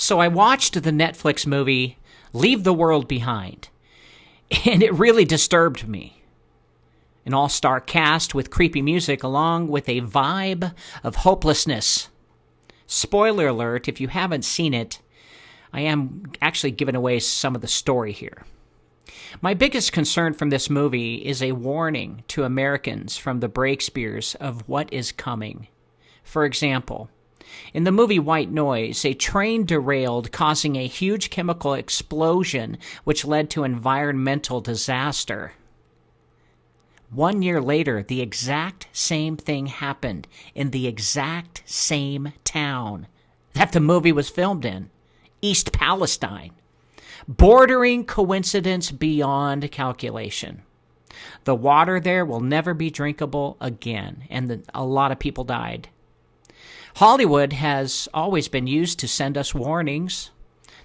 So I watched the Netflix movie Leave the World Behind, and it really disturbed me. An all-star cast with creepy music along with a vibe of hopelessness. Spoiler alert, if you haven't seen it, I am actually giving away some of the story here. My biggest concern from this movie is a warning to Americans from the Breakspears of what is coming. For example, in the movie White Noise, a train derailed, causing a huge chemical explosion which led to environmental disaster. 1 year later, the exact same thing happened in the exact same town that the movie was filmed in, East Palestine. Bordering coincidence beyond calculation. The water there will never be drinkable again, and a lot of people died. Hollywood has always been used to send us warnings.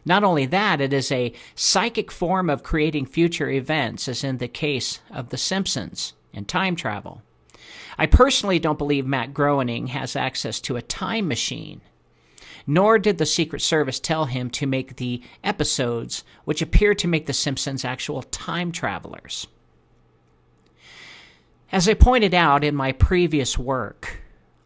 Not only that, it is a psychic form of creating future events, as in the case of The Simpsons and time travel. I personally don't believe Matt Groening has access to a time machine, nor did the Secret Service tell him to make the episodes which appear to make The Simpsons actual time travelers. As I pointed out in my previous work,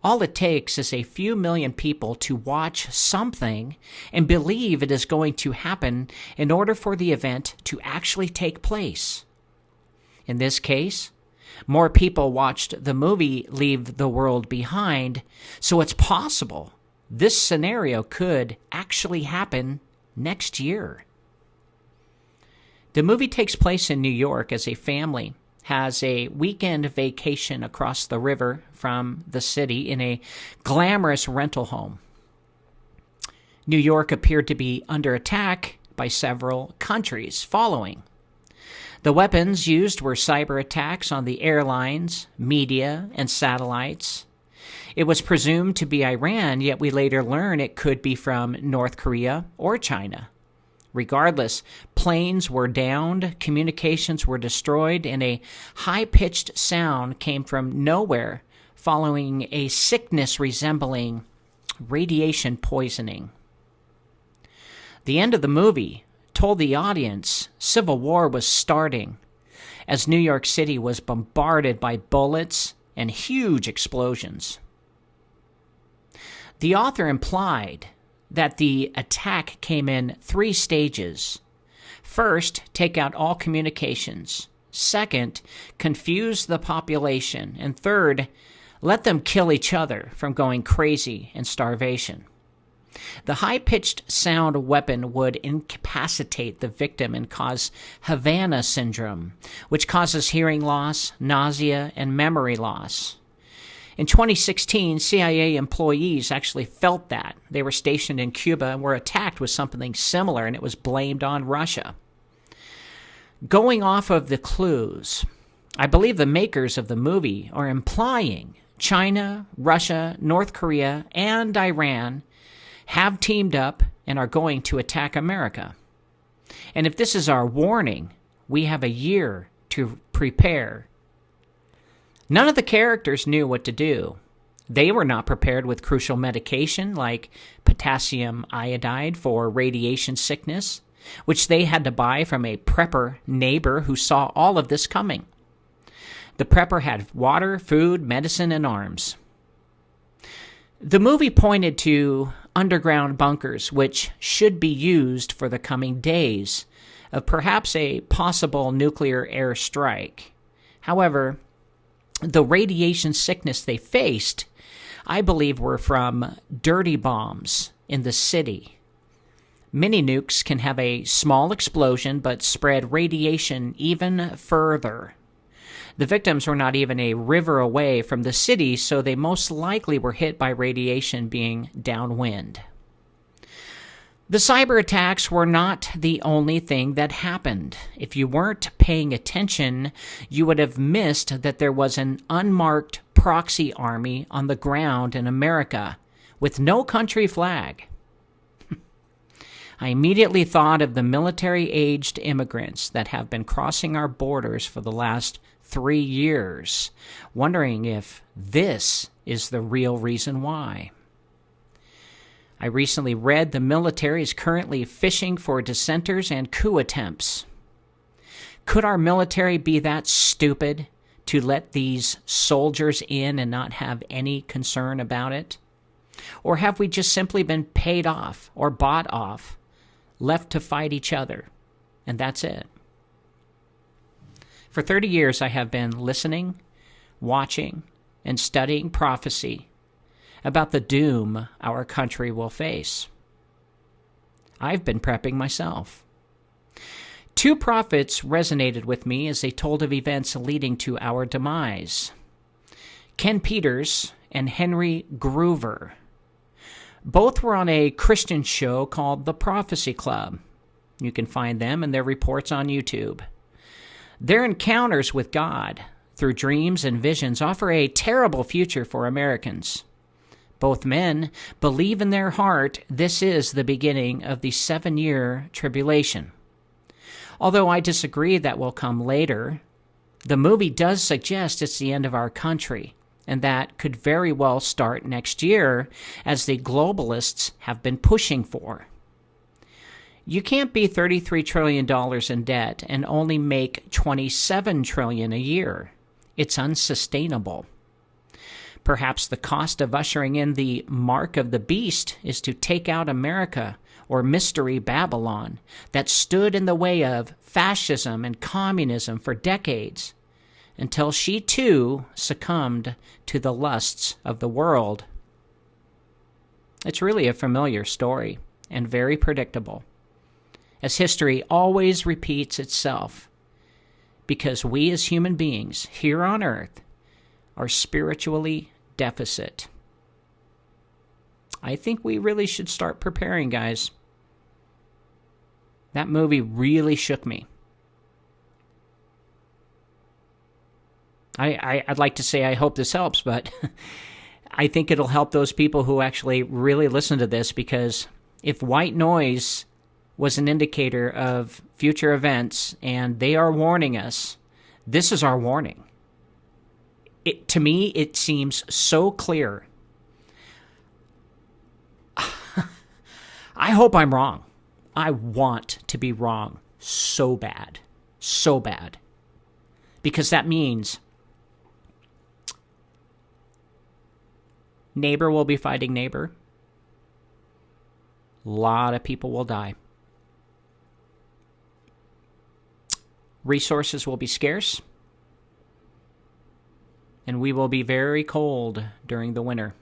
all it takes is a few million people to watch something and believe it is going to happen in order for the event to actually take place. In this case, more people watched the movie Leave the World Behind, so it's possible this scenario could actually happen next year. The movie takes place in New York as a family has a weekend vacation across the river from the city in a glamorous rental home. New York appeared to be under attack by several countries following. The weapons used were cyber attacks on the airlines, media, and satellites. It was presumed to be Iran, yet we later learn it could be from North Korea or China. Regardless, planes were downed, communications were destroyed, and a high-pitched sound came from nowhere following a sickness resembling radiation poisoning. The end of the movie told the audience civil war was starting as New York City was bombarded by bullets and huge explosions. The author implied that the attack came in 3 stages. First, take out all communications. Second, confuse the population. And third, let them kill each other from going crazy and starvation. The high-pitched sound weapon would incapacitate the victim and cause Havana syndrome, which causes hearing loss, nausea, and memory loss. In 2016, CIA employees actually felt that. They were stationed in Cuba and were attacked with something similar, and it was blamed on Russia. Going off of the clues, I believe the makers of the movie are implying China, Russia, North Korea, and Iran have teamed up and are going to attack America. And if this is our warning, we have a year to prepare. None of the characters knew what to do. They were not prepared with crucial medication like potassium iodide for radiation sickness, which they had to buy from a prepper neighbor who saw all of this coming. The prepper had water, food, medicine, and arms. The movie pointed to underground bunkers which should be used for the coming days of perhaps a possible nuclear airstrike. However, the radiation sickness they faced, I believe, were from dirty bombs in the city. Mini nukes can have a small explosion but spread radiation even further. The victims were not even a river away from the city, so they most likely were hit by radiation being downwind. The cyber attacks were not the only thing that happened. If you weren't paying attention, you would have missed that there was an unmarked proxy army on the ground in America with no country flag. I immediately thought of the military-aged immigrants that have been crossing our borders for the last 3 years, wondering if this is the real reason why. I recently read the military is currently fishing for dissenters and coup attempts. Could our military be that stupid to let these soldiers in and not have any concern about it? Or have we just simply been paid off or bought off, left to fight each other, and that's it? For 30 years, I have been listening, watching, and studying prophecy about the doom our country will face. I've been prepping myself. Two prophets resonated with me as they told of events leading to our demise. Ken Peters and Henry Groover. Both were on a Christian show called The Prophecy Club. You can find them and their reports on YouTube. Their encounters with God through dreams and visions offer a terrible future for Americans. Both men believe in their heart this is the beginning of the 7-year tribulation. Although I disagree that will come later, the movie does suggest it's the end of our country, and that could very well start next year, as the globalists have been pushing for. You can't be $33 trillion in debt and only make $27 trillion a year. It's unsustainable. Perhaps the cost of ushering in the mark of the beast is to take out America, or Mystery Babylon, that stood in the way of fascism and communism for decades, until she too succumbed to the lusts of the world. It's really a familiar story, and very predictable, as history always repeats itself, because we as human beings here on earth are spiritually deficit. I think we really should start preparing, guys. That movie really shook me. I'd like to say I hope this helps, but I think it'll help those people who actually really listen to this, because if white noise was an indicator of future events and they are warning us, this is our warning. To me, it seems so clear. I hope I'm wrong. I want to be wrong so bad. So bad. Because that means neighbor will be fighting neighbor. A lot of people will die. Resources will be scarce. And we will be very cold during the winter.